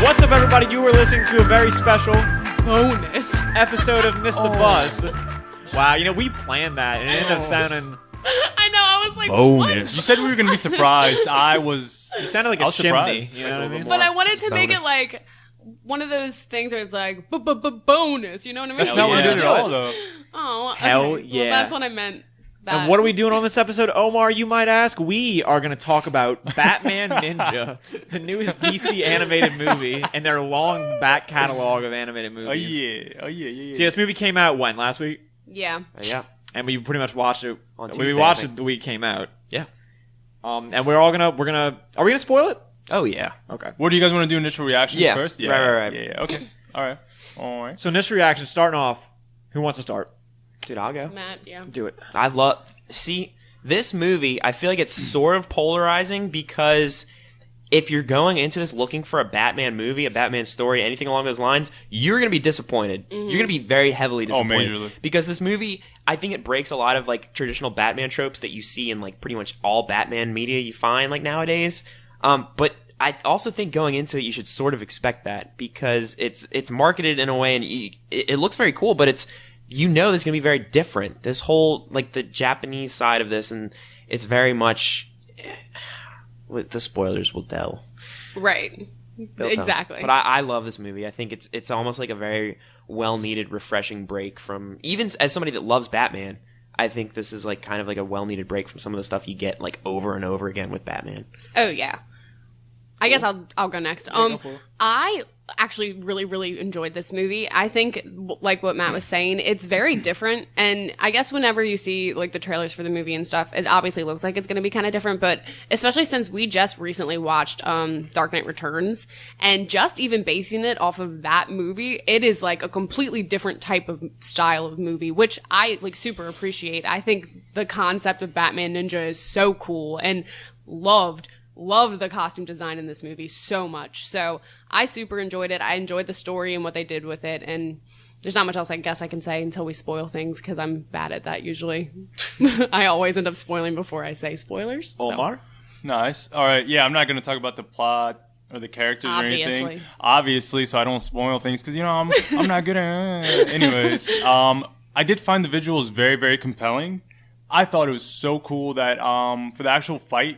What's up, everybody? You were listening to a very special bonus episode of Miss the Buzz. Wow, we planned that, and it ended up sounding... I know, I was like, bonus. What? You said we were going to be surprised. You sounded like a chimney. Surprised. You know what I mean? But I wanted to make it like one of those things where it's like, bonus, you know what I mean? That's not what we did at all, though. Oh, okay. Hell Well, yeah. that's what I meant. And what are we doing on this episode, Omar, you might ask? We are going to talk about Batman Ninja, the newest DC animated movie, and their long back catalog of animated movies. Oh, yeah. See, this movie came out when? Last week? Yeah. Yeah. And we pretty much watched it. On We Tuesday, watched I it think. the week it came out. Yeah. And are we gonna spoil it? Oh, yeah. Okay. What do you guys want to do? Initial reactions Yeah. first? Right. Yeah. Okay. All right. So initial reaction, starting off, who wants to start? Dude, I'll go. Matt, yeah. Do it. See, this movie, I feel like it's sort of polarizing because if you're going into this looking for a Batman movie, a Batman story, anything along those lines, you're going to be disappointed. You're going to be very heavily disappointed. majorly. Because this movie, I think it breaks a lot of like traditional Batman tropes that you see in like pretty much all Batman media you find like nowadays. But I also think going into it, you should sort of expect that because it's marketed in a way and it looks very cool, but it's this is going to be very different. This whole, like, the Japanese side of this, and it's very much... With the spoilers will tell. Right. Exactly. But I love this movie. I think it's almost like a very well-needed, refreshing break from... Even as somebody that loves Batman, I think this is, like, kind of like a well-needed break from some of the stuff you get, like, over and over again with Batman. Oh, yeah. I guess I'll go next. I actually really, really enjoyed this movie. I think, like what Matt was saying, it's very different. And I guess whenever you see like the trailers for the movie and stuff, it obviously looks like it's going to be kind of different. But especially since we just recently watched Dark Knight Returns, and just even basing it off of that movie, it is like a completely different type of style of movie, which I like super appreciate. I think the concept of Batman Ninja is so cool, and loved the costume design in this movie so much. So I super enjoyed it. I enjoyed the story and what they did with it. And there's not much else I guess I can say until we spoil things, because I'm bad at that usually. I always end up spoiling before I say spoilers. So. Omar? Nice. All right. Yeah, I'm not going to talk about the plot or the characters or anything. Obviously, so I don't spoil things because, I'm not good at it. Anyways, I did find the visuals very, very compelling. I thought it was so cool that for the actual fight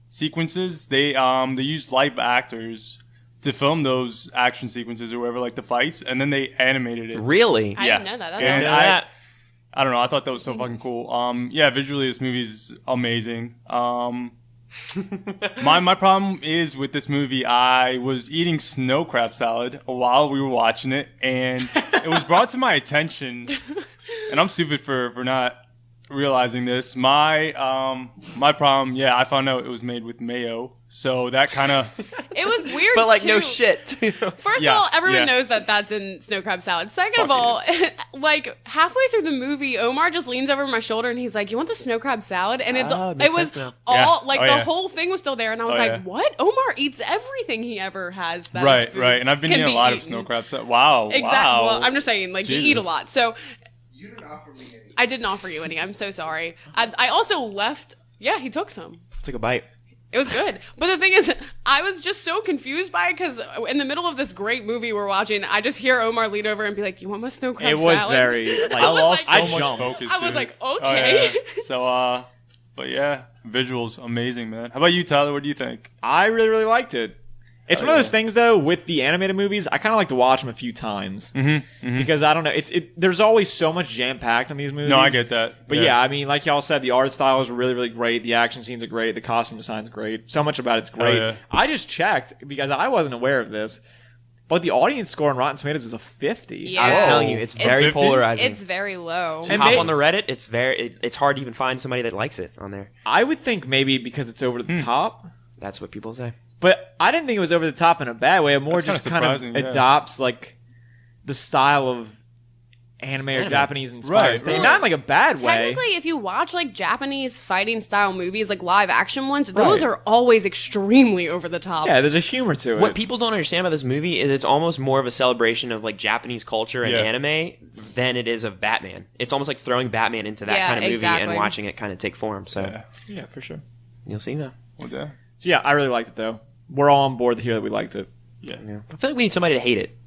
sequences, they used live actors to film those action sequences or whatever, like the fights, and then they animated it. Really? I didn't know that. That's And awesome. I don't know. I thought that was so fucking cool. Yeah, visually this movie's amazing. My problem is with this movie, I was eating snow crab salad while we were watching it, and it was brought to my attention, and I'm stupid for not realizing this. My problem, I found out it was made with mayo, so that kind of It was weird, But, like, too. no shit. First of all, everyone knows that that's in snow crab salad. Second of all, like, halfway through the movie, Omar just leans over my shoulder and he's like, "You want the snow crab salad?" And it makes was sense now. all, Yeah. like, Oh, the yeah. whole thing was still there. And I was Oh, like, yeah. what? Omar eats everything he ever has that is food right. And I've been can eating a be lot of eaten. snow crab salad. Wow. Exactly. Wow. Well, I'm just saying, like, you eat a Jesus. lot. So You didn't offer me any. I didn't offer you any. I'm so sorry. I also left. Yeah, he took some. Take a bite. It was good. But the thing is, I was just so confused by it because in the middle of this great movie we're watching, I just hear Omar lean over and be like, "You want my snow crab It salad?" was very... Like, I lost I so much jumped. focus. I was dude. like, Oh, okay. yeah. So, but yeah, visuals amazing, man. How about you, Tyler? What do you think? I really, really liked it. It's one of those things, though, with the animated movies, I kind of like to watch them a few times. Because, I don't know, there's always so much jam-packed in these movies. No, I get that. But yeah, I mean, like y'all said, the art style is really, really great. The action scenes are great. The costume design's great. So much about it's great. yeah. I just checked, because I wasn't aware of this, but the audience score on Rotten Tomatoes is a 50. Yeah. I was telling you, it's very 50? polarizing. It's very low. And Hop they- on the Reddit, it's hard to even find somebody that likes it on there. I would think maybe because it's over the top. That's what people say. But I didn't think it was over the top in a bad way. It more That's just kinda kind of surprising, yeah. adopts, like, the style of anime or Japanese inspired Right, thing. right. Not in, like, a bad way. Technically, if you watch like Japanese fighting style movies, like live action ones, those are always extremely over the top. Yeah, there's a humor to it. What people don't understand about this movie is it's almost more of a celebration of like Japanese culture and Yeah. anime than it is of Batman. It's almost like throwing Batman into that Yeah, kind of movie exactly. and watching it kind of take form. So Yeah, for sure. you'll see that. What the? So yeah, I really liked it though. We're all on board here that we liked it. Yeah. I feel like we need somebody to hate it.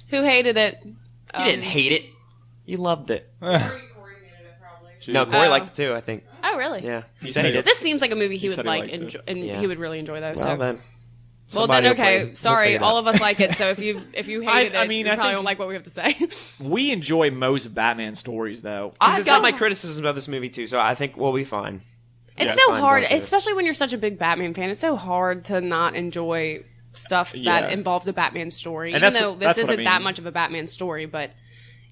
Who hated it? You didn't hate it. You loved it. Corey hated it, probably. No, Corey Oh. liked it too, I think. Oh, really? Yeah. He said he did. This seems like a movie he would said he like, liked it. enjoy, and Yeah. he would really enjoy though. Well, So. then. Well, somebody then, will play- okay. we'll Sorry, figure it all out. of us like it. So if you hated I it, mean, you I probably think- won't like what we have to say. We enjoy most Batman stories, though. I've got my criticisms about this movie too, so I think we'll be fine. It's Yeah, so fine, hard, don't do it. especially when you're such a big Batman fan. It's so hard to not enjoy stuff that Yeah. involves a Batman story, And even that's though what- this that's what I isn't that mean. much of a Batman story. But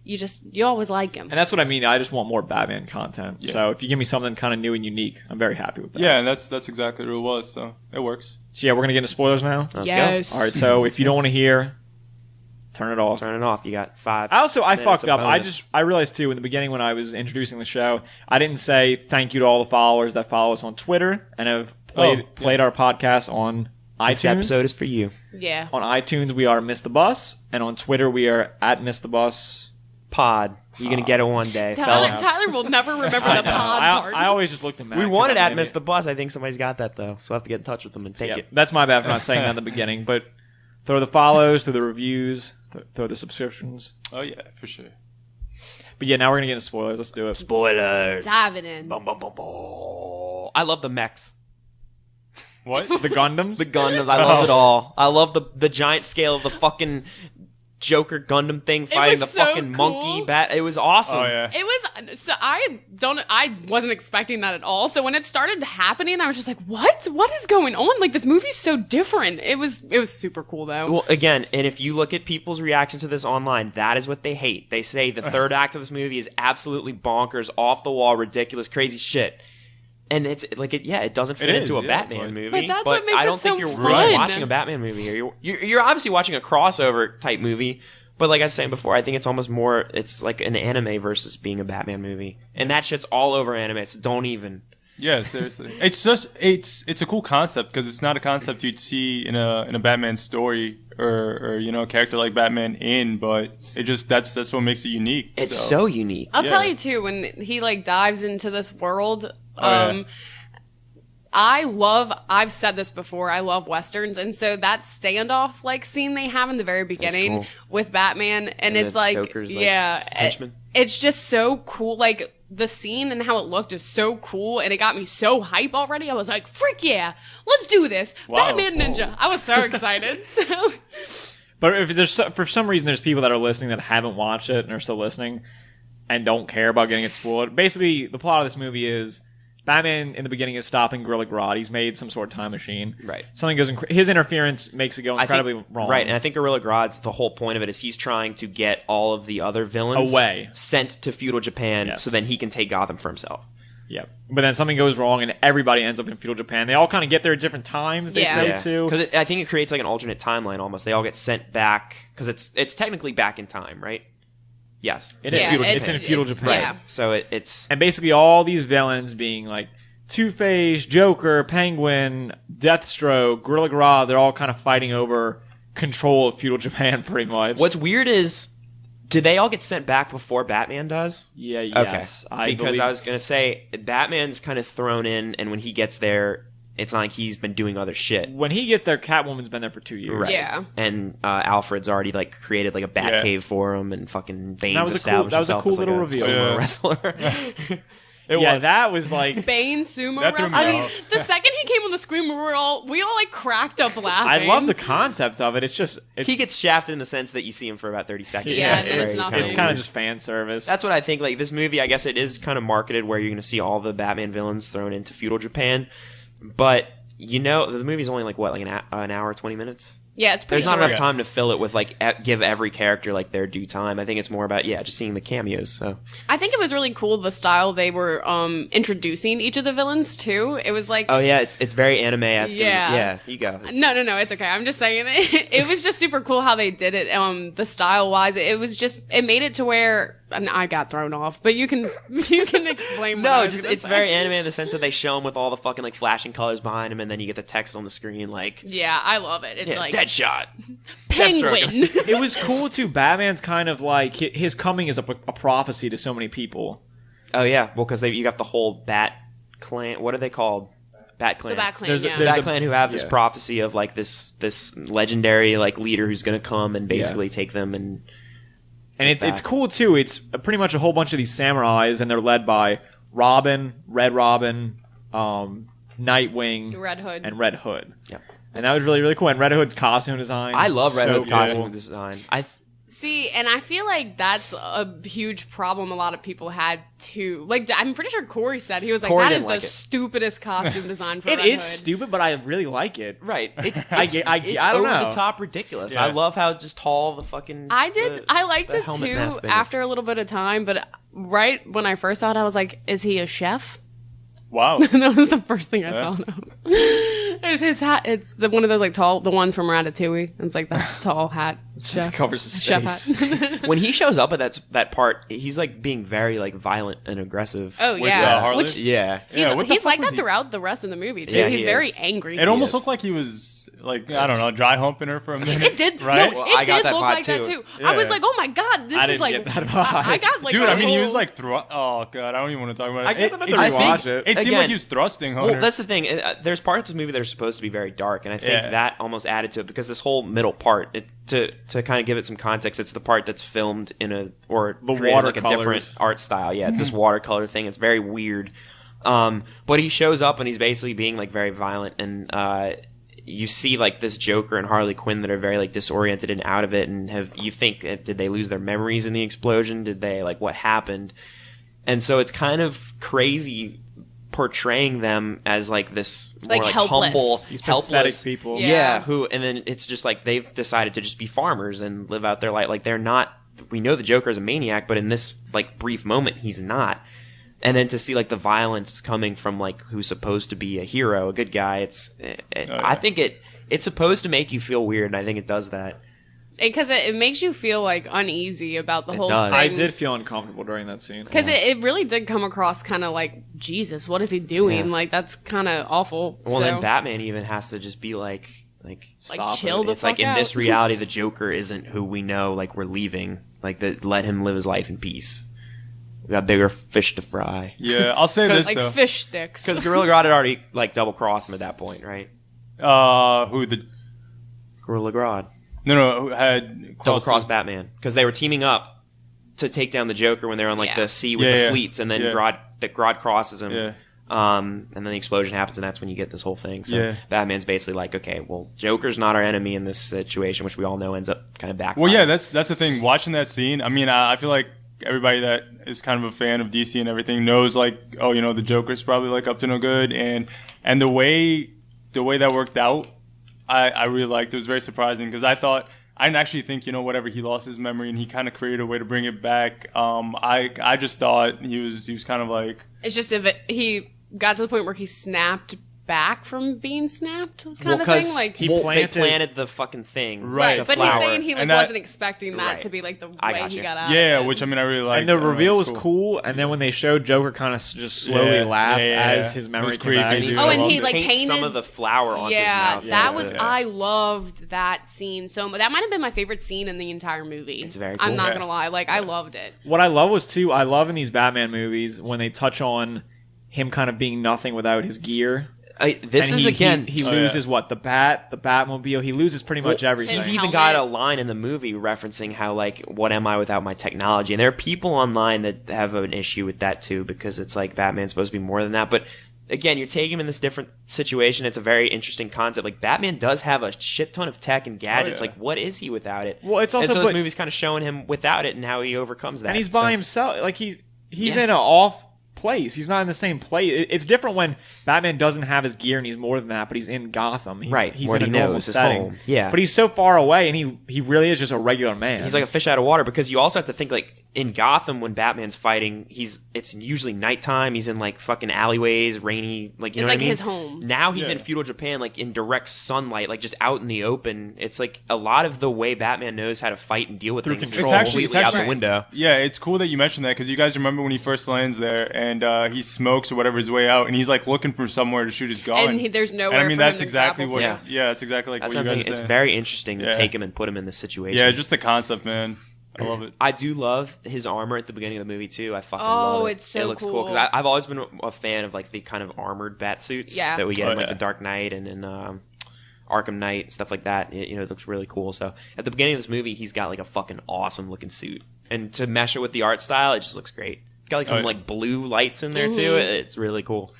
you always like him. And that's what I mean. I just want more Batman content. So if you give me something kind of new and unique, I'm very happy with that. Yeah, and that's exactly what it was. So it works. So yeah, we're gonna get into spoilers now. Let's Yes. All right. So if you don't want to hear, turn it off. Turn it off. You got 5. I minutes fucked of up. bonus. I realized too in the beginning when I was introducing the show, I didn't say thank you to all the followers that follow us on Twitter and have played our podcast on This iTunes. episode is for you. Yeah. On iTunes, we are Miss the Bus, and on Twitter, we are at Miss the Bus. Pod. You're gonna get it one day, Tyler, fella. Tyler will never remember the pod part. I always just looked at Matt. We 'cause wanted I'm at an Miss idiot. the Bus. I think somebody's got that though, so I'll have to get in touch with them and take Yeah, it. that's my bad for not saying that in the beginning. But throw the follows, throw the reviews, throw the subscriptions. Oh yeah, for sure. But yeah, now we're gonna get into spoilers. Let's do it. Spoilers. Diving in. Bum, bum, bum, bum. I love the mechs. What? The Gundams. The Gundams. I love it all. I love the giant scale of the fucking Joker Gundam thing fighting the was so fucking cool. monkey bat. It was awesome. Oh yeah. It was so I wasn't expecting that at all. So when it started happening, I was just like, "What? What is going on? Like this movie's so different." It was super cool though. Well, again, and if you look at people's reactions to this online, that is what they hate. They say the third act of this movie is absolutely bonkers, off the wall, ridiculous, crazy shit. And it's like it doesn't fit It into is, a yeah, Batman but- movie. But that's what makes I it don't think so you're fun. really watching a Batman movie here. You're obviously watching a crossover type movie. But like I was saying before, I think it's almost more, it's like an anime versus being a Batman movie. And that shit's all over anime, so don't even. Yeah, seriously. It's just it's a cool concept because it's not a concept you'd see in a Batman story or a character like Batman in, but it just that's what makes it unique. It's so unique. I'll Yeah. tell you too, when he like dives into this world, yeah. I've said this before, I love Westerns, and so that standoff like scene they have in the very beginning cool. with Batman, and it's the like, Joker's, like, yeah, henchman. it's just so cool. Like the scene and how it looked is so cool, and it got me so hype already. I was like, freak yeah, let's do this. Wow. Batman Ninja. I was so excited. So But if there's for some reason there's people that are listening that haven't watched it and are still listening and don't care about getting it spoiled. Basically, the plot of this movie is Batman in the beginning is stopping Gorilla Grodd. He's made some sort of time machine. Right. Something goes. His interference makes it go incredibly wrong. Right, and I think Gorilla Grodd's, the whole point of it is he's trying to get all of the other villains Away. sent to feudal Japan Yes. so then he can take Gotham for himself. Yeah. But then something goes wrong and everybody ends up in feudal Japan. They all kind of get there at different times. They Yeah. say Yeah. too. Because I think it creates like an alternate timeline almost. They all get sent back because it's technically back in time, right? Yes, It is. Yeah, feudal, it's- it's in feudal it's- Japan. yeah. So it's And basically all these villains being like Two-Face, Joker, Penguin, Deathstroke, Gorilla Grodd, they're all kind of fighting over control of feudal Japan pretty much. what's weird is, do they all get sent back before Batman does? Yeah, Okay, yes. because I was gonna say Batman's kind of thrown in, and when he gets there, it's not like he's been doing other shit. when he gets there, Catwoman's been there for 2 years. Right. Yeah. And Alfred's already like created like a bat Yeah. cave for him, and fucking Bane's That was a cool- established that was a himself cool as, like, little reveal. sumo Yeah. wrestler. Yeah, that was like Bane sumo That threw me wrestling. off. The second he came on the screen, we all like cracked up laughing. I love the concept of it. It's just He gets shafted in the sense that you see him for about 30 seconds. Yeah, it's, and it's it's, nothing. kind of just fan service. That's what I think. Like this movie, I guess it is kind of marketed where you're going to see all the Batman villains thrown into feudal Japan, but the movie's only like what, like an hour, 20 minutes. Yeah, it's pretty There's not short. enough time to fill it with like give every character like their due time. I think it's more about just seeing the cameos. So I think it was really cool the style they were introducing each of the villains to. It was like it's very anime-esque. Yeah. Yeah, you go. no, it's okay. I'm just saying it was just super cool how they did it. The style wise, it made it to where and I got thrown off. But you can explain. What I No, was just gonna it's say. very anime in the sense that they show him with all the fucking like flashing colors behind him, and then you get the text on the screen like Yeah, I love it. It's like Deadshot, Penguin. it was cool too. Batman's kind of like his coming is a prophecy to so many people. Oh yeah, well because you got the whole Bat clan. What are they called? Bat Clan. The Bat Clan, There's a- yeah. The there's Bat Clan who have this prophecy of like this legendary like leader who's going to come and basically take them and it's cool too. It's pretty much a whole bunch of these samurais, and they're led by Robin, Red Robin, Nightwing, Red Hood. and Red Hood. Yeah. And that was really, really cool. And Red Hood's costume design. I love Red so Hood's cool. costume design. See, and I feel like that's a huge problem a lot of people had too. Like, I'm pretty sure Corey said, he was like, Corey that is didn't the like it. stupidest costume design for It Red is Hood. stupid, but I really like it. Right. It's I don't over know. the top ridiculous. Yeah. I love how just tall the fucking I liked the it helmet too mask thing is. after a little bit of time, but right when I first saw it, I was like, is he a chef? Wow. That was the first thing I thought of. It's his hat. It's the one of those like tall, the one from Ratatouille. It's like the tall hat. Chef. Covers his Chef face. hat. When he shows up at that part, he's like being very like violent and aggressive. Oh With, yeah. Harley? Which Yeah. Yeah, what the he's fuck like was that he- throughout the rest of the movie too. Yeah, He's he very is. angry. It almost is. looked like he was like, I don't know, dry humping her for a minute. It did. Right? No, Well, it I got did that look vibe, like that too. too. I was Yeah. like, oh my god, this I is didn't like. get that vibe. I got like. Dude, a I mean, he whole- was like, oh god, I don't even want to talk about it. I guess I'm gonna I rewatch think- it. It seemed Again- like he was thrusting on Well, her. that's the thing. There's parts of this movie that are supposed to be very dark, and I think Yeah. that almost added to it because this whole middle part, to kind of give it some context, it's the part that's filmed in a or The created like a different watercolors. art style. Yeah, it's this watercolor thing. It's very weird. But he shows up and he's basically being like very violent, and you see like this Joker and Harley Quinn that are very like disoriented and out of it, and you think did they lose their memories in the explosion? Did they like what happened? And so it's kind of crazy portraying them as like this more Like like helpless. humble, These helpless pathetic people. Yeah. Yeah, who and then it's just like they've decided to just be farmers and live out their life. Like they're not. We know the Joker is a maniac, but in this like brief moment, he's not. And then to see like the violence coming from like who's supposed to be a hero, a good guy, I think it's supposed to make you feel weird, and I think it does that. Because it makes you feel like uneasy about the whole does. thing. I did feel uncomfortable during that scene. Because it really did come across kind of like, Jesus, what is he doing? Yeah. Like, that's kind of awful. Well, so, then Batman even has to just be like like, chill the it's fuck like in out. this reality, the Joker isn't who we know. Like we're leaving. Like let him live his life in peace. We got bigger fish to fry. Yeah, I'll say this like though. fish sticks. Because Gorilla Grodd had already like double crossed him at that point, right? Who the Gorilla Grodd who had double crossed Batman because they were teaming up to take down the Joker when they're on like Yeah. the sea with Yeah, the yeah. fleets, and then Yeah. Grodd crosses him. Yeah. And then the explosion happens, and that's when you get this whole thing. So Yeah. Batman's basically like, okay, well, Joker's not our enemy in this situation, which we all know ends up kind of backfiring. Well, yeah, that's the thing. Watching that scene, I mean, I feel like everybody that is kind of a fan of DC and everything knows, like, oh, you know, the Joker's probably like up to no good, and the way that worked out, I really liked. It was very surprising because I didn't actually think, you know, whatever, he lost his memory and he kind of created a way to bring it back. I just thought he was kind of like, It's just he got to the point where he snapped back from being snapped kind Well, of because thing. Like, he they planted- planted the fucking thing, Right. the but flower. he's saying he like And that- wasn't expecting that Right. to be like the I way gotcha. he got out. yeah, of it. which I mean, I really liked. And the reveal was It's cool, and then when they showed Joker kind of just slowly Yeah, laugh yeah. as his It memory was came back. creepy, dude. Oh, and I he loved like Paint painted some of the flour onto his mouth. that was Yeah. I loved that scene so much. That might have been my favorite scene in the entire movie. It's very I'm cool. not Yeah. gonna lie, like I loved it. What I love was too, I love in these Batman movies when they touch on him kind of being nothing without his gear. This And is again. he Oh, loses yeah. what, the Batmobile. He loses pretty much everything. He's His even helmet. got a line in the movie referencing how, like, what am I without my technology? And there are people online that have an issue with that too, because it's like Batman's supposed to be more than that. But again, you're taking him in this different situation. It's a very interesting concept. Like, Batman does have a shit ton of tech and gadgets. yeah. Like, what is he without it? Well, it's also- and so this but- movie's kind of showing him without it and how he overcomes that. and he's So- by himself. Like he's Yeah. in an off place. He's not in the same place. It's different when Batman doesn't have his gear and he's more than that, but he's in Gotham. He's, Right, He's where in a he normal knows his setting. home. Yeah. But he's so far away, and he really is just a regular man. He's like a fish out of water because you also have to think like in Gotham when Batman's fighting, it's usually nighttime. He's in like fucking alleyways, rainy, like you It's know like what I mean? his home. Now he's Yeah. in feudal Japan, like in direct sunlight, like just out in the open. It's like a lot of the way Batman knows how to fight and deal with Through things control. is It's completely out the window. Yeah, it's cool that you mentioned that because you guys remember when he first lands there and he smokes or whatever his way out and he's like looking for somewhere to shoot his gun. And there's nowhere. And I mean, for that's him to exactly grapple what. to. Yeah, that's exactly like That's what you something. guys are It's saying. very interesting to Yeah. take him and put him in this situation. Yeah, just the concept, man. I love it. I do love his armor at the beginning of the movie too. I fucking love it. It's so it looks cool cool. because I've always been a fan of like the kind of armored bat suits that we get in like the Dark Knight and in Arkham Knight, stuff like that. It looks really cool. So at the beginning of this movie, he's got like a fucking awesome looking suit, and to mesh it with the art style, it just looks great. It's got like some like blue lights in there too. It's really cool.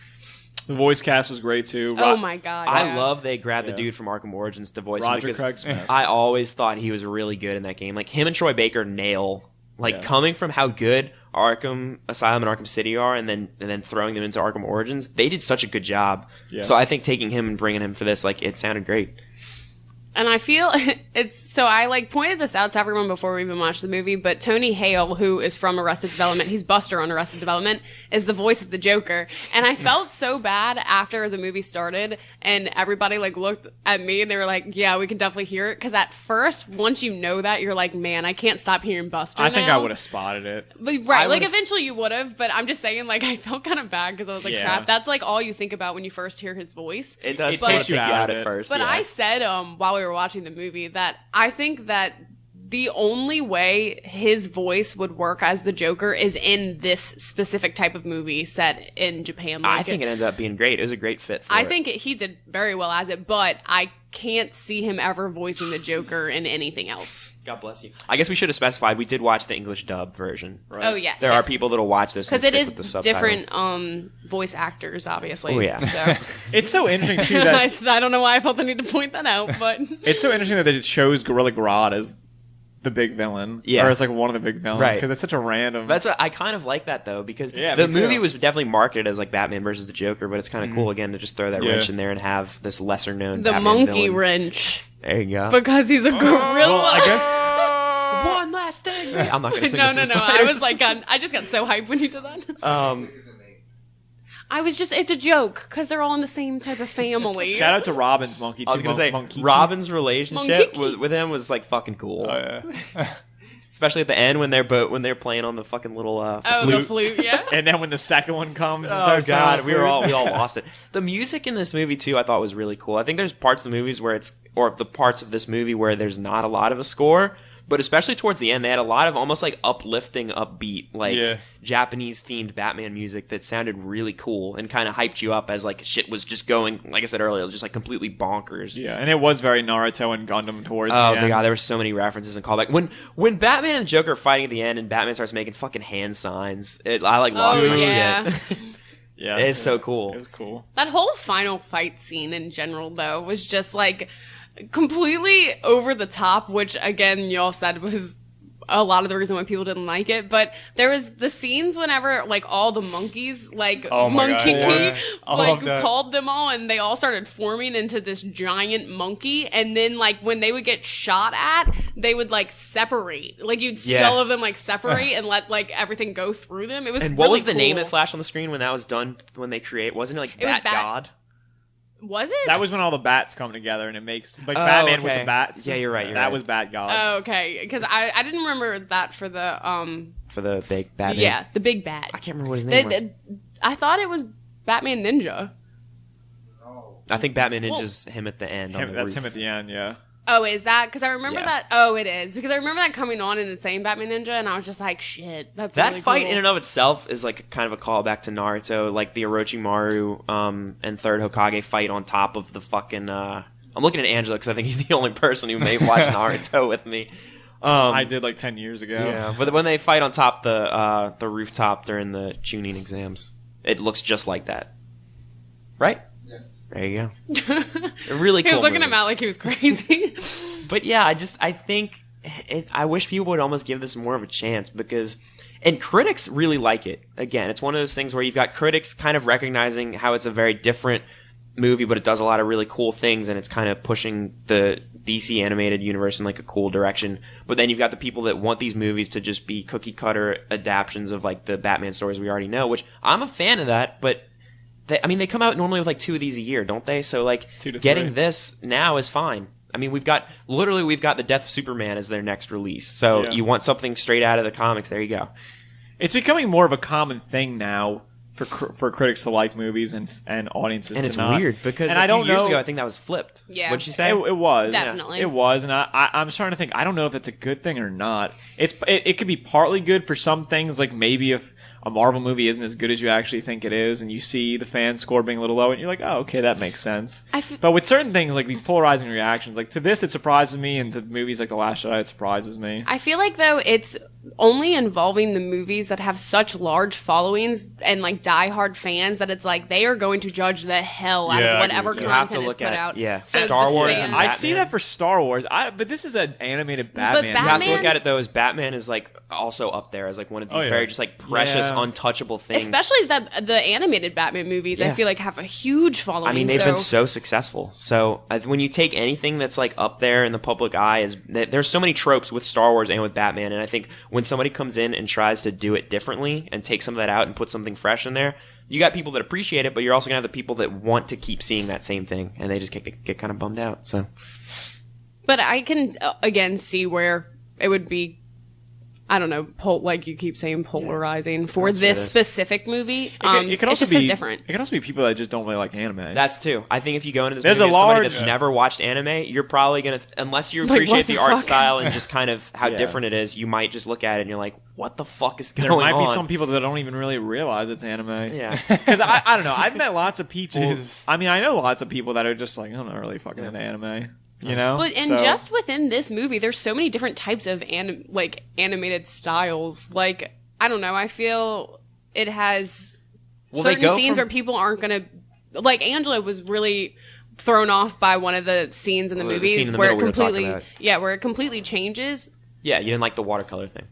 The voice cast was great too. Oh my god! I love they grabbed the dude from Arkham Origins to voice him Roger because Craig Smith. I always thought he was really good in that game. Like him and Troy Baker nail coming from how good Arkham Asylum and Arkham City are, and then throwing them into Arkham Origins. They did such a good job. Yeah. So I think taking him and bringing him for this, like, it sounded great. And I feel I like pointed this out to everyone before we even watched the movie, but Tony Hale, who is from Arrested Development, he's Buster on Arrested Development, is the voice of the Joker. And I felt so bad after the movie started and everybody like looked at me and they were like, yeah, we can definitely hear it. Cause at first, once you know that, you're like, man, I can't stop hearing Buster I think now. I would have spotted it. But, right. Like eventually you would have, but I'm just saying like I felt kind of bad because I was like, crap, that's like all you think about when you first hear his voice. It does take you out at first. But I said, while we were watching the movie, that I think that the only way his voice would work as the Joker is in this specific type of movie set in Japan. Like I think it ended up being great. It was a great fit for I think he did very well as it, but I can't see him ever voicing the Joker in anything else. God bless you. I guess we should have specified we did watch the English dub version. Right? Oh, yes. There are people that'll watch this because it is different voice actors, obviously. Oh, yeah. So. It's so interesting, too, that... I don't know why I felt the need to point that out, but... It's so interesting that it shows Gorilla Grodd as the big villain. Yeah. Or as like one of the big villains. Right. Because it's such a random... That's what I kind of like that, though, because the movie was definitely marketed as like Batman versus the Joker, but it's kind of cool, again, to just throw that wrench in there and have this lesser-known Batman monkey villain. wrench. There you go. Because he's a gorilla. Well, I guess... One last thing. I'm not going to sing No. I was like, I just got so hyped when you did that. It's a joke because they're all in the same type of family. Shout out to Robin's monkey. I was going to say, Robin's relationship with him was like fucking cool. Oh, yeah. Especially at the end when they're playing on the fucking little flute. The flute, yeah. And then when the second one comes, and oh god, we all lost it. The music in this movie too, I thought was really cool. I think there's parts of the movies or the parts of this movie where there's not a lot of a score. But especially towards the end, they had a lot of almost like uplifting, upbeat, like Japanese themed Batman music that sounded really cool and kind of hyped you up as like shit was just going, like I said earlier, just like completely bonkers. Yeah, and it was very Naruto and Gundam towards the end. Oh my god, there were so many references and callbacks. When Batman and Joker are fighting at the end and Batman starts making fucking hand signs, I like lost my shit. Yeah, it's so cool. It was cool. That whole final fight scene in general, though, was just like completely over the top, which again y'all said was a lot of the reason why people didn't like it. But there was the scenes whenever like all the monkeys like Monkey King called them all and they all started forming into this giant monkey, and then like when they would get shot at they would like separate, like you'd see all of them like separate and let like everything go through them. It was and what really was the cool. name that flashed on the screen when that was done, when they wasn't it like Bat God? Was it? That was when all the bats come together and it makes like Batman with the bats. Yeah, you're right. That was Bat God. Oh, okay. Because I didn't remember that for the big Batman. Yeah, the big bat. I can't remember what his name was. I thought it was Batman Ninja. I think Batman Ninja's him at the end. That's him at the end. Yeah. Oh, is that? Because I remember that. Oh, it is. Because I remember that coming on and it saying Batman Ninja, and I was just like, shit, that's that really fight cool. in and of itself is like kind of a callback to Naruto, like the Orochimaru and Third Hokage fight on top of the fucking. I'm looking at Angela because I think he's the only person who may watch Naruto with me. I did like 10 years ago. Yeah, but when they fight on top the rooftop during the Chunin exams, it looks just like that, right? Yes. There you go. A really cool He was looking movie. at Matt like he was crazy. But yeah, I think I wish people would almost give this more of a chance because, and critics really like it. Again, it's one of those things where you've got critics kind of recognizing how it's a very different movie, but it does a lot of really cool things and it's kind of pushing the DC animated universe in like a cool direction. But then you've got the people that want these movies to just be cookie cutter adaptions of like the Batman stories we already know, which I'm a fan of that, but they come out normally with like 2 of these a year, don't they? So like getting this now is fine. I mean, we've got the Death of Superman as their next release. So you want something straight out of the comics, there you go. It's becoming more of a common thing now for critics to like movies and audiences And to it's not. weird because and a I don't few years know, ago I think that was flipped. Yeah. What'd you say? It was Definitely. It was, and I'm starting to think I don't know if it's a good thing or not. It could be partly good for some things, like maybe if a Marvel movie isn't as good as you actually think it is, and you see the fan score being a little low, and you're like, oh, okay, that makes sense. But with certain things, like these polarizing reactions, like to this, it surprises me, and to movies like The Last Jedi, it surprises me. I feel like, though, it's only involving the movies that have such large followings and, like, diehard fans that it's like they are going to judge the hell out Yeah, of I whatever agree. You have content to is look put at out. Star the Wars fans- and I Batman. see that for Star Wars, but this is an animated Batman. Batman- You have to look at it though as Batman is like also up there as like one of these Oh, yeah. very just like precious, Yeah. untouchable things. Especially the animated Batman movies, I Yeah. feel like have a huge following. I mean, they've been so successful. So when you take anything that's like up there in the public eye, there's so many tropes with Star Wars and with Batman, and I think when somebody comes in and tries to do it differently and take some of that out and put something fresh in there, you got people that appreciate it, but you're also gonna have the people that want to keep seeing that same thing, and they just get kind of bummed out. So, But I can, again, see where it would be, I don't know, like you keep saying, polarizing for That's what this it is. specific movie. It could It's also just be so different. It could also be people that just don't really like anime. that's too. I think if you go into this There's movie a as somebody large- that's never watched anime, you're probably gonna, unless you Like, appreciate what the the art fuck? style and just kind of how Yeah. different it is, you might just look at it and you're like, what the fuck is going there on? might be some people that don't even really realize it's anime. Yeah. Because I don't know. I've met lots of people. Jesus. I mean, I know lots of people that are just like, I'm not really fucking into anime. You know? But and So- just within this movie, there's so many different types of animated styles. Like, I don't know, I feel it has Well, they certain go scenes from- where people aren't gonna, like, Angela was really thrown off by one of the scenes in the The movie scene in the where it middle we were talking completely about. where it completely changes, Yeah, you didn't like the watercolor thing.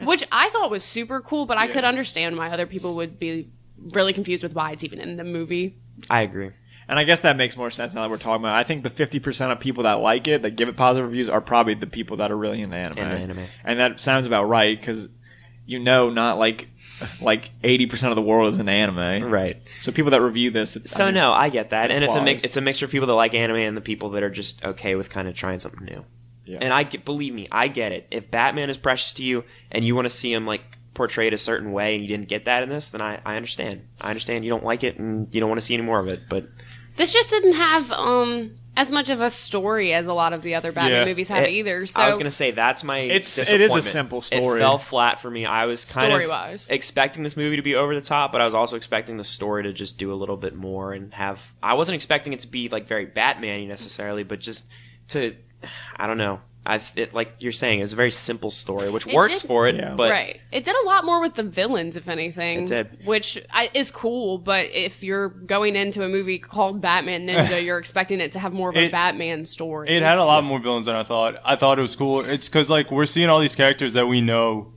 which I thought was super cool, but I could understand why other people would be really confused with why it's even in the movie. I agree. And I guess that makes more sense now that we're talking about it. I think the 50% of people that like it, that give it positive reviews, are probably the people that are really into anime. And that sounds about right, because not like 80% of the world is in anime. Right. So people that review this... No, I get that, and Applause. it's a mixture of people that like anime and the people that are just okay with kind of trying something new. Yeah. And believe me, I get it. If Batman is precious to you and you want to see him like portrayed a certain way and you didn't get that in this, then I understand. I understand you don't like it and you don't want to see any more of it. But This just didn't have as much of a story as a lot of the other Batman Yeah. movies have either. So I was gonna say that's my It is a disappointment. simple story. It fell flat for me. I was kind Story-wise. of expecting this movie to be over the top, but I was also expecting the story to just do a little bit more and have. I wasn't expecting it to be like very Batman-y necessarily, but just to, I don't know. Like you're saying, it was a very simple story, which works did- for it. Yeah. But right, it did a lot more with the villains, if anything. It did. Which is cool. But if you're going into a movie called Batman Ninja, you're expecting it to have more of a Batman story. It had a lot more villains than I thought. I thought it was cool. It's because like we're seeing all these characters that we know.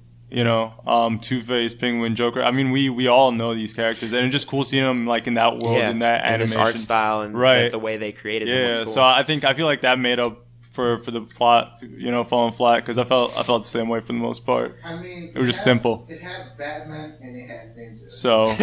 Two-Face, Penguin, Joker. I mean, we all know these characters, and it's just cool seeing them like in that world, in that and animation, this art style, and Right. the way they created them. Yeah, was cool. so I feel like that made up for the plot, falling flat, because I felt the same way for the most part. I mean, It was just simple. It had Batman and it had ninjas. So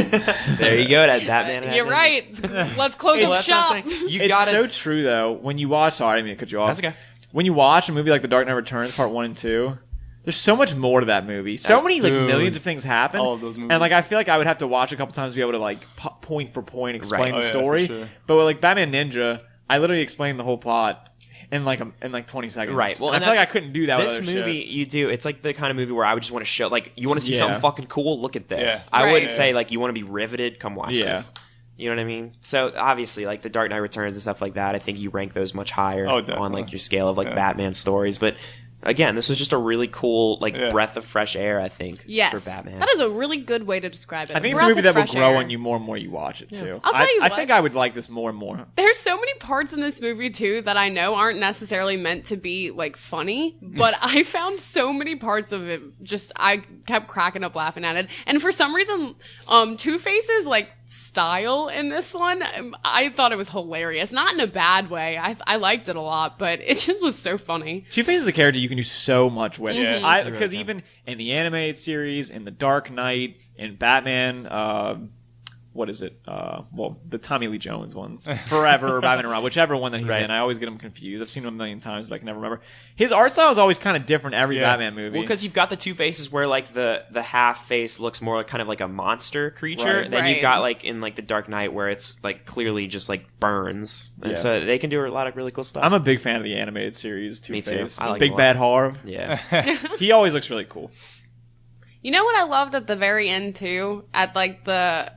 there you go. That Batman. and You're Ninjas. right. Let's close Well, up that's what I'm shop. saying. You It's gotta. so true, though. When you watch... Sorry, I didn't mean to cut you off. That's okay. When you watch a movie like The Dark Knight Returns, Part 1 and 2... There's so much more to that movie. So many Dude. millions of things happen. All of those movies. And I feel like I would have to watch a couple times to be able to point for point explain Right. the Oh, yeah, story. for sure. But with Batman Ninja, I literally explained the whole plot in 20 seconds. Right. Well, and I and feel like I that's- couldn't do that This with other movie, shit. you do. It's like the kind of movie where I would just want to show, like, you want to see Yeah. something fucking cool. Look at this. Yeah. I Right. wouldn't say like you want to be riveted. Come watch Yeah. this. You know what I mean? So obviously, like the Dark Knight Returns and stuff like that, I think you rank those much higher Oh, on definitely. like your scale of like Yeah. Batman stories. But again, this was just a really cool Yeah. breath of fresh air. I think. Yes, For Batman. that is a really good way to describe it. I think it's Breath a movie of that will fresh grow air. on you more and more you watch it, too. I'll tell you I what. think I would like this more and more. There's so many parts in this movie too that I know aren't necessarily meant to be like funny, but I found so many parts of it just I kept cracking up laughing at it. And for some reason, Two-Face's like style in this one, I thought it was hilarious. Not in a bad way. I liked it a lot, but it just was so funny. Two-Face is a character you can do so much with. Yeah. Because even in the animated series, in The Dark Knight, in Batman, what is it? Well, the Tommy Lee Jones one, Forever or Batman and Robin, whichever one that he's in. I always get him confused. I've seen him a million times, but I can never remember. His art style is always kind of different every Batman movie. Well, because you've got the two faces where like the half face looks more like, kind of like a monster creature. Then you've got like in like the Dark Knight where it's like clearly just like burns, and so they can do a lot of really cool stuff. I'm a big fan of the animated series Two-Face. Me too. I like Big Bad Harv. Yeah, he always looks really cool. You know what I loved at the very end too? At like the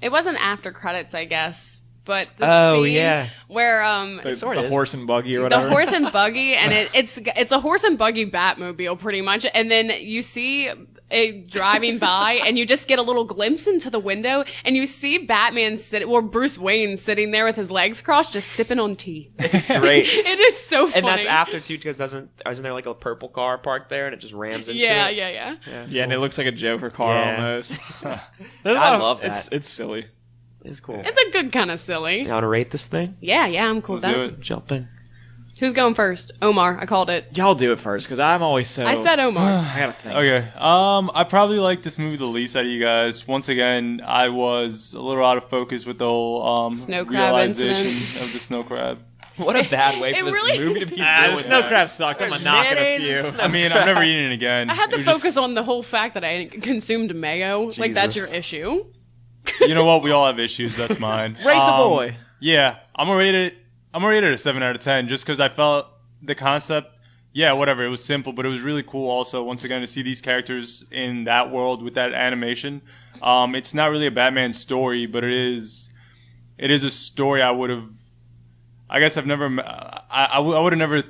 it wasn't after credits, I guess, but the scene where the horse and buggy or whatever. The horse and buggy, and it's a horse and buggy Batmobile pretty much, and then you see it driving by, and you just get a little glimpse into the window, and you see Batman Bruce Wayne sitting there with his legs crossed, just sipping on tea. It's great. It is so funny. And that's after too, because isn't there like a purple car parked there, and it just rams into it? Yeah, cool. And it looks like a Joker car almost. I love that. It's silly. It's cool. It's a good kind of silly. You want to rate this thing? Yeah, I'm cool with that. Jump in. Who's going first? Omar, I called it. Y'all do it first, because I'm always so... I said Omar. I gotta think. Okay. I probably like this movie the least out of you guys. Once again, I was a little out of focus with the whole snow crab realization incident of the snow crab. What a bad way for this really- movie to be The ruined. snow crab sucked. I'm There's knocking a mayonnaise few. and snow I mean, I've never eaten it again. I had to It was just- focus on the whole fact that I consumed mayo. Like, that's your Jesus. issue. You know what? We all have issues. That's mine. Rate the boy. Yeah, I'm gonna rate it a 7 out of 10, just because I felt the concept. Yeah, whatever. It was simple, but it was really cool. Also, once again, to see these characters in that world with that animation. It's not really a Batman story, but it is a story I would have. I guess I've never. I would have never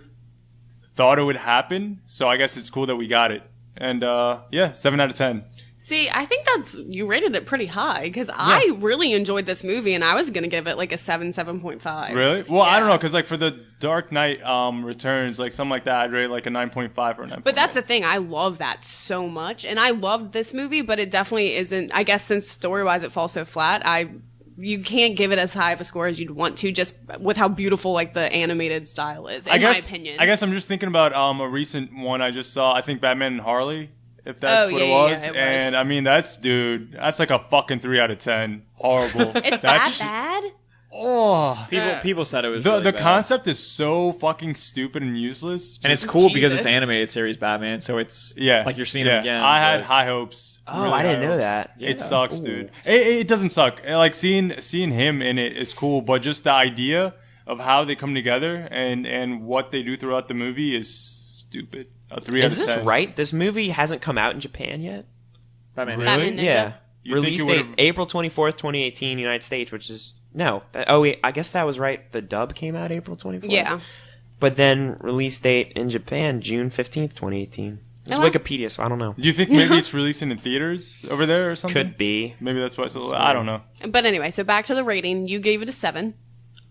thought it would happen. So I guess it's cool that we got it. And 7 out of 10. See, I think you rated it pretty high, because I really enjoyed this movie, and I was going to give it like a 7.5. Really? Well, I don't Yeah. know, because like for the Dark Knight Returns, like something like that, I'd rate like a 9.5 or a 9. But that's the thing. I love that so much, and I loved this movie, but it definitely isn't. I guess since story-wise it falls so flat, you can't give it as high of a score as you'd want to, just with how beautiful like the animated style is, in my opinion. I guess I'm just thinking about a recent one I just saw. I think Batman and Harley, if that's what it was. Yeah, it was. And I mean, that's like a fucking 3 out of 10. Horrible. It's that bad? Oh. People said it was The really bad. concept is so fucking stupid and useless. And it's cool because it's Jesus. animated series Batman, so it's like you're seeing it again. I had but- high hopes. Oh, really I didn't high know hopes. that. It Yeah. sucks, Ooh. dude. It doesn't suck. Like seeing him in it is cool, but just the idea of how they come together and what they do throughout the movie is stupid. A 3 Is out of 10. this right? This movie hasn't come out in Japan yet? Batman. Really? Batman Ninja. Yeah. You think Release it date would've- April 24th, 2018, United States, which is... No. I guess that was right. The dub came out April 24th? Yeah. But then release date in Japan, June 15th, 2018. It's Oh, wow. Wikipedia, so I don't know. Do you think maybe it's releasing in theaters over there or something? Could be. Maybe that's why. So I don't know. But anyway, so back to the rating. You gave it a 7.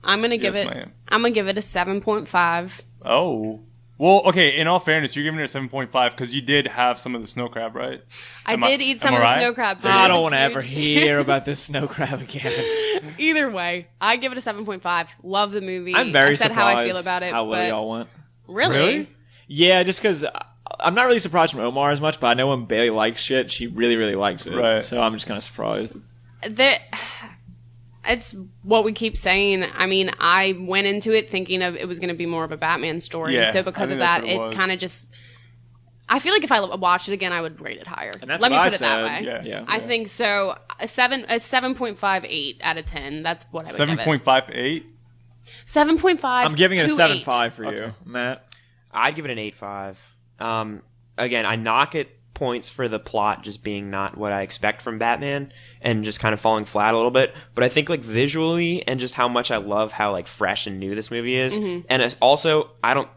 I'm gonna give Yes, it. ma'am. I'm gonna give it a 7.5. Oh. Well, okay, in all fairness, you're giving it a 7.5 because you did have some of the snow crab, right? I Am did eat some am of the I right? snow crabs. I don't want to ever hear about this snow crab again. Either way, I give it a 7.5. Love the movie. I'm very I said surprised how I feel about it. how low but y'all went. Really? Yeah, just because I'm not really surprised from Omar as much, but I know when Bailey likes shit, she really, really likes it. Right. So I'm just kind of surprised. It's what we keep saying. I mean, I went into it thinking it was going to be more of a Batman story. Yeah, so I because think of that's that, what it it was. kind of just... I feel like if I watched it again, I would rate it higher. And that's Let me what put I it that said. way. Yeah. Yeah. I think so. A 7.58 out of 10. That's what I would give it. 7.58? 7.5. I'm giving it a to 7.5 8. for you, Matt. I'd give it an 8.5. Again, I knock it points for the plot just being not what I expect from Batman and just kind of falling flat a little bit. But I think like visually and just how much I love how like fresh and new this movie is. Mm-hmm. And it's also, I don't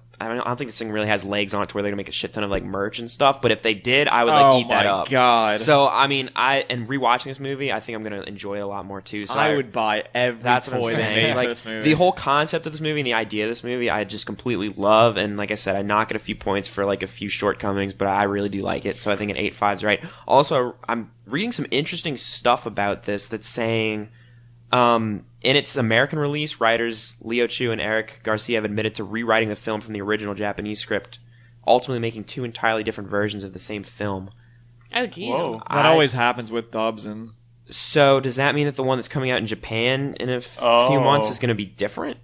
think this thing really has legs on it to where they're gonna make a shit ton of like merch and stuff. But if they did, I would like eat that my up. God. So I mean, and rewatching this movie, I think I'm gonna enjoy it a lot more too. So I would buy every That's what I'm toy they saying. made It's for like this movie. the whole concept of this movie and the idea of this movie, I just completely love. And like I said, I knock it a few points for like a few shortcomings, but I really do like it. So I think an 8.5 is right. Also, I'm reading some interesting stuff about this that's saying, in its American release, writers Leo Chu and Eric Garcia have admitted to rewriting the film from the original Japanese script, ultimately making two entirely different versions of the same film. Oh, gee. Whoa. that always happens with dubs and So does that mean that the one that's coming out in Japan in a few months is going to be different?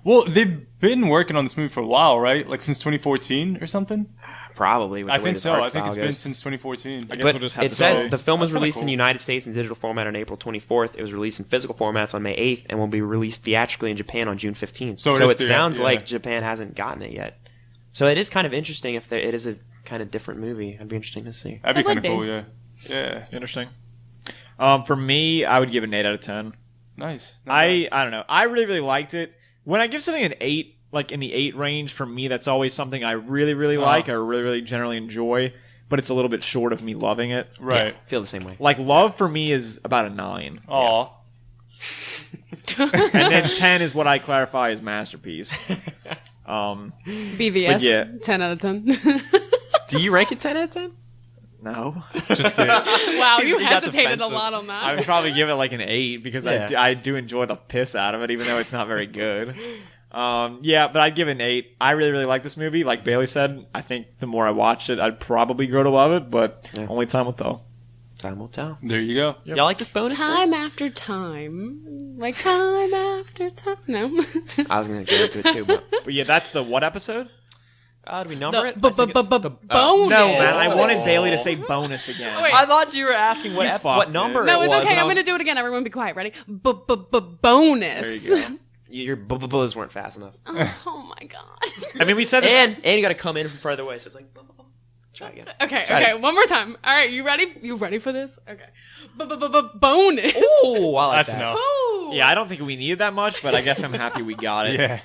Well, they've been working on this movie for a while, right? Like since 2014 or something? Probably. I think so. I think it's been since 2014. I guess we'll just have it to says say. the film was That's kinda released in cool. the United States in digital format on April 24th. It was released in physical formats on May 8th and will be released theatrically in Japan on June 15th. So it sounds like Japan hasn't gotten it yet. So it is kind of interesting if it is a kind of different movie. It'd be interesting to see. That'd be kind of would be. cool, yeah. Yeah. Interesting. For me, I would give it an 8 out of 10. Nice. I don't know. I really, really liked it. When I give something an 8, like in the 8 range, for me, that's always something I really, really like. I really, really generally enjoy. But it's a little bit short of me loving it. Right. I feel the same way. Like, Love for me is about a 9. Aw. And then 10 is what I clarify as masterpiece. BVS. But yeah. 10 out of 10. Do you rank it 10 out of 10? No. Just say it. Wow, you He got hesitated a defensive. lot on I that. would probably give it like an 8 because Yeah. I do enjoy the piss out of it, even though it's not very good. Yeah, but I'd give it an 8. I really, really like this movie. Like Bailey said, I think the more I watched it, I'd probably grow to love it, but only time will tell. Time will tell. There you go. Y'all like this bonus thing? Time after time. Like time after time. No. I was going to get into it too, but... But yeah, that's the what episode? Do we number it? Bonus. No, man, I wanted Bailey to say bonus again. Wait. I thought you were asking You what fucked number it. No, it it's was. okay. and I I'm was- going to do it again. Everyone be quiet. Ready? Bonus. There you go. Your bubbles weren't fast enough. Oh my god. I mean, we said this. And you got to come in from further away, so it's like... Try again. Okay, Try okay, it. one more time. All right, you ready? You ready for this? Okay. Bonus. Ooh, I like That's that. enough. Ooh. Yeah, I don't think we needed that much, but I guess I'm happy we got it. Yeah.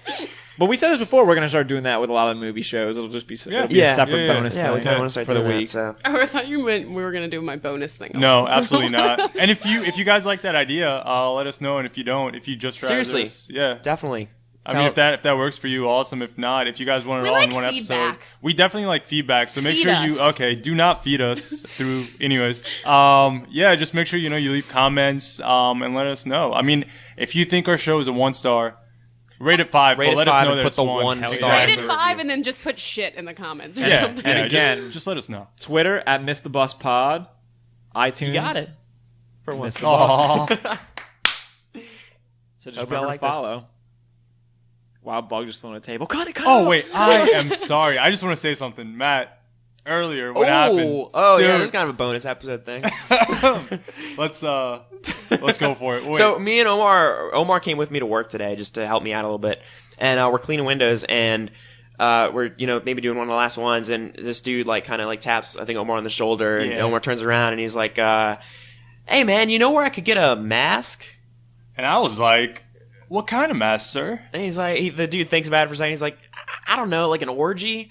But we said this before, we're going to start doing that with a lot of movie shows. It'll just be, it'll be Yeah. a separate Yeah. bonus Yeah, we thing kind of want to start for the doing week. that, so... Oh, I thought you meant we were going to do my bonus thing. No, absolutely not. And if you guys like that idea, let us know. And if you don't, if you just rather Seriously. us- yeah. Definitely. I mean, if that works for you, awesome. If not, if you guys want it We all in like one feedback. episode, we definitely like feedback. So make Feed sure us. do not feed us through. Anyways, yeah, just make sure you leave comments and let us know. I mean, if you think our show is a 1-star, rate it 5. Rate but it let 5 us know and that put it's the 1. one Hell star. yeah. Rate it the 5 review. and then just put shit in the comments or Yeah, something. And yeah, again- just let us know. Twitter at Miss the Bus Pod, iTunes. You got it. For Miss once. the Bus. Aw. So just Hope y'all remember like to this. follow. Wow, Bug just flew on a table. Cut it, cut Oh it. wait, I am sorry. I just want to say something, Matt. Earlier, what happened? Oh, yeah, Dude. this is kind of a bonus episode thing. Let's go for it. Wait. So me and Omar came with me to work today just to help me out a little bit, and we're cleaning windows, and we're maybe doing one of the last ones, and this dude kind of taps I think Omar on the shoulder, and Yeah. Omar turns around and he's like, "Hey man, you know where I could get a mask?" And I was like, "What kind of mask, sir?" And he's like, the dude thinks about it for a second. He's like, I don't know, like an orgy.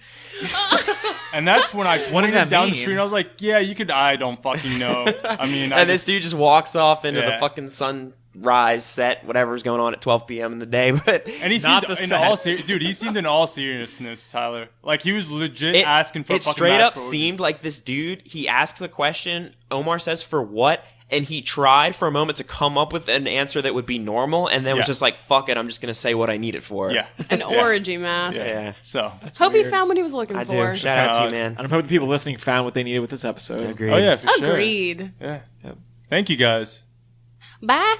And that's when I does pointed that down the mean? street. And I was like, "Yeah, you could. I don't fucking know. I mean, And this dude just walks off into the Yeah. fucking sunrise set, whatever's going on at 12 p.m. in the day. But and he Not seemed the in set. all dude. He seemed in all seriousness, Tyler. Like he was legit asking for. it a fucking straight mask up for orgies. seemed like this dude. He asks a question. Omar says, "For what?" And he tried for a moment to come up with an answer that would be normal, and then was Yeah. just like, "Fuck it, I'm just gonna say what I need it for." Yeah. An orgy mask. Yeah. So. Hope he found what he was looking I do. for. Shout out to you, odd. man. And I hope the people listening found what they needed with this episode. Agreed. Oh yeah, for sure. Agreed. Yeah. Thank you guys. Bye.